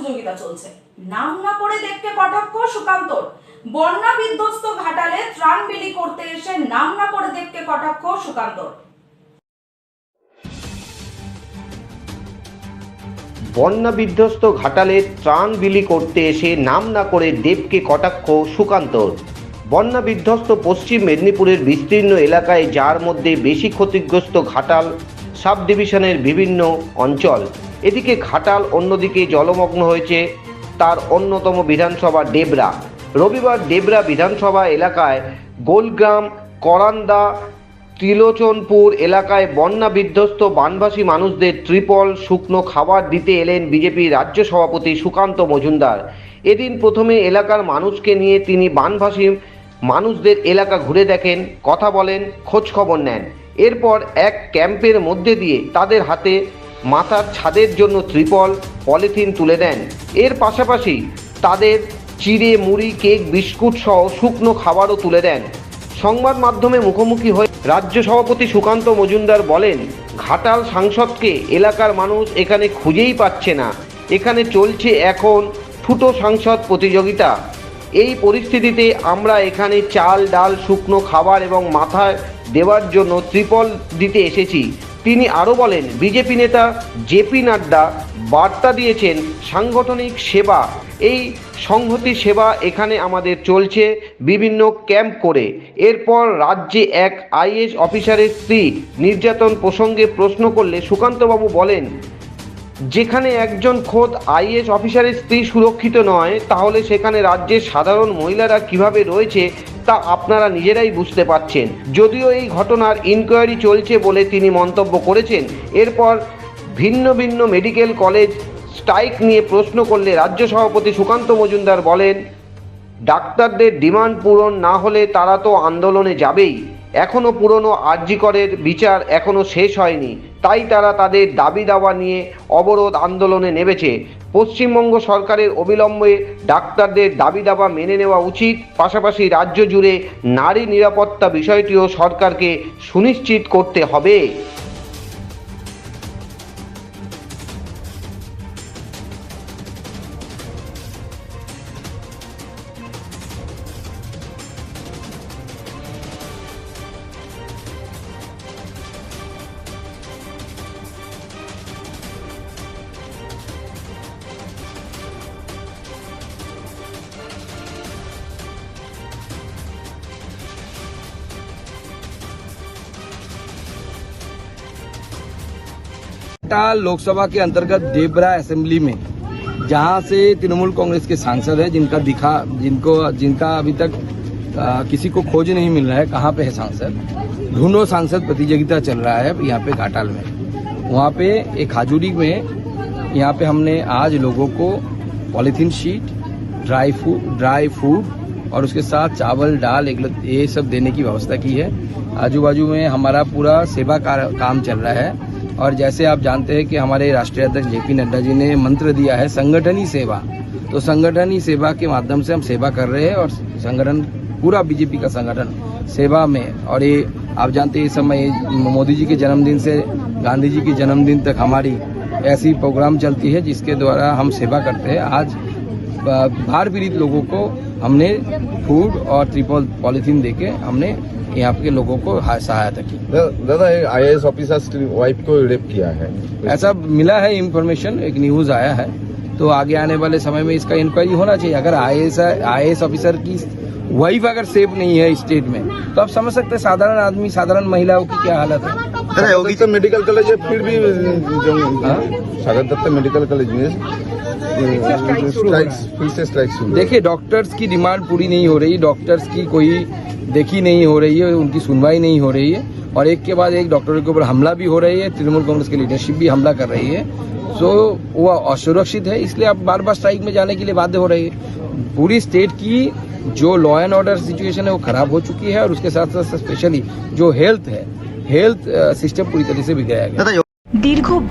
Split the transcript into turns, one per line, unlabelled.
প্রতিযোগিতা চলছে। নাম না করে দেখতে কটাক্ষ সুকান্তর। বন্যা বিধ্বস্ত ঘাটালে ত্রাণ বিলি করতে এসে নাম না করে দেখতে কটাক্ষ সুকান্তর।
বন্যা বিধ্বস্ত ঘাটালে ত্রাণ বিলি করতে এসে নাম না করে দেবকে কটাক্ষ সুকান্তর। বন্যা বিধ্বস্ত পশ্চিম মেদিনীপুরের বিস্তীর্ণ এলাকায়, যার মধ্যে বেশি ক্ষতিগ্রস্ত ঘাটাল সাব ডিভিশনের বিভিন্ন অঞ্চল। এদিকে ঘাটাল, অন্যদিকে জলমগ্ন হয়েছে তার অন্যতম বিধানসভা ডেবরা। রবিবার ডেবরা বিধানসভা এলাকায় গোলগ্রাম, করান্দা, ত্রিলোচনপুর এলাকায় বন্যা বিধ্বস্ত বানভাসী মানুষদের ত্রিপল, শুকনো খাবার দিতে এলেন বিজেপি রাজ্য সভাপতি সুকান্ত মজুমদার। এদিন প্রথমে এলাকার মানুষকে নিয়ে তিনি বানভাসী মানুষদের এলাকা ঘুরে দেখেন, কথা বলেন, খোঁজ খবর নেন। এরপর এক ক্যাম্পের মধ্যে দিয়ে তাদের হাতে মাথার ছাদের জন্য ত্রিপল, পলিথিন তুলে দেন। এর পাশাপাশি তাদের চিড়ে, মুড়ি, কেক, বিস্কুট সহ শুকনো খাবারও তুলে দেন। সংবাদ মাধ্যমে মুখোমুখি হয়ে রাজ্য সভাপতি সুকান্ত মজুমদার বলেন, ঘাটাল সাংসদকে এলাকার মানুষ এখানে খুঁজেই পাচ্ছে না। এখানে চলছে এখন ঠুটো সাংসদ প্রতিযোগিতা। এই পরিস্থিতিতে আমরা এখানে চাল, ডাল, শুকনো খাবার এবং মাথায় দেওয়ার জন্য ত্রিপল দিতে এসেছি। তিনি আরও বলেন, বিজেপি নেতা জেপি নাড্ডা বার্তা দিয়েছেন সাংগঠনিক সেবা। এই সংহতি সেবা এখানে আমাদের চলছে বিভিন্ন ক্যাম্প করে। এরপর রাজ্যে এক আইএএস অফিসারের স্ত্রী নির্যাতন প্রসঙ্গে প্রশ্ন করলে সুকান্তবাবু বলেন, যেখানে একজন খোদ আইএএস অফিসারের স্ত্রী সুরক্ষিত নয়, তাহলে সেখানে রাজ্যের সাধারণ মহিলারা কিভাবে রয়েছে তা আপনারা নিজেরাই বুঝতে পারছেন। যদিও এই ঘটনার ইনকোয়ারি চলছে বলে তিনি মন্তব্য করেছেন। এরপর ভিন্ন ভিন্ন মেডিকেল কলেজ স্ট্রাইক নিয়ে প্রশ্ন করলে রাজ্য সভাপতি সুকান্ত মজুমদার বলেন, ডাক্তারদের ডিমান্ড পূরণ না হলে তারা তো আন্দোলনে যাবেই। এখনও পুরনো আরজি করের বিচার এখনও শেষ হয়নি, তাই তারা তাদের দাবি দাওয়া নিয়ে অবরোধ আন্দোলনে নেমেছে। পশ্চিমবঙ্গ সরকারের অবিলম্বে ডাক্তারদের দাবি দাবা মেনে নেওয়া উচিত। পাশাপাশি রাজ্য জুড়ে নারী নিরাপত্তা বিষয়টিও সরকারকে সুনিশ্চিত করতে হবে।
घाटाल लोकसभा के अंतर्गत डेबरा असेंबली में, जहां से तृणमूल कांग्रेस के सांसद है, जिनका अभी तक किसी को खोज नहीं मिल रहा है कहां पे है सांसद। ढूंढो सांसद प्रतियोगिता चल रहा है यहाँ पे घाटाल में। वहाँ पे एक हाजुरी में यहाँ पे हमने आज लोगों को पॉलीथीन शीट, ड्राई फूड और उसके साथ चावल, दाल, ये सब देने की व्यवस्था की है। आजू बाजू में हमारा पूरा सेवा काम चल रहा है। और जैसे आप जानते हैं कि हमारे राष्ट्रीय अध्यक्ष जेपी नड्डा जी ने मंत्र दिया है संगठनी सेवा, तो संगठनी सेवा के माध्यम से हम सेवा कर रहे हैं। और संगठन पूरा बीजेपी का संगठन सेवा में। और ये आप जानते हैं इस समय मोदी जी के जन्मदिन से गांधी जी के जन्मदिन तक हमारी ऐसी प्रोग्राम चलती है जिसके द्वारा हम सेवा करते हैं। आज बाढ़ पीड़ित लोगों को हमने फूड और ट्रिपल पॉलीथीन देके हमने यहाँ के लोगों को सहायता की।
दादा, आईएएस ऑफिसर वाइफ को रेप किया है,
ऐसा मिला है इंफॉर्मेशन, एक न्यूज आया है। तो आगे आने वाले समय में इसका इंक्वायरी होना चाहिए। अगर आईएएस ऑफिसर की वाइफ अगर सेफ नहीं है स्टेट में, तो आप समझ सकते हैं साधारण आदमी, साधारण महिलाओं की क्या हालत है।
होगी तो मेडिकल कॉलेज है, फिर भी सागर दत्त मेडिकल कॉलेज में फिर से स्ट्राइक्स।
देखिए, डॉक्टर्स की डिमांड पूरी नहीं हो रही, डॉक्टर्स की कोई देखी नहीं हो रही है, उनकी सुनवाई नहीं हो रही है। और एक के बाद एक डॉक्टरों के ऊपर हमला भी हो रही है, तृणमूल कांग्रेस की लीडरशिप भी हमला कर रही है। सो वो असुरक्षित है, इसलिए आप बार बार स्ट्राइक में जाने के लिए बाध्य हो रही है। पूरी स्टेट की जो लॉ एंड ऑर्डर सिचुएशन है वो खराब हो चुकी है। और उसके साथ साथ स्पेशली जो हेल्थ सिस्टम पूरी तरह से बिगड़ाया गया।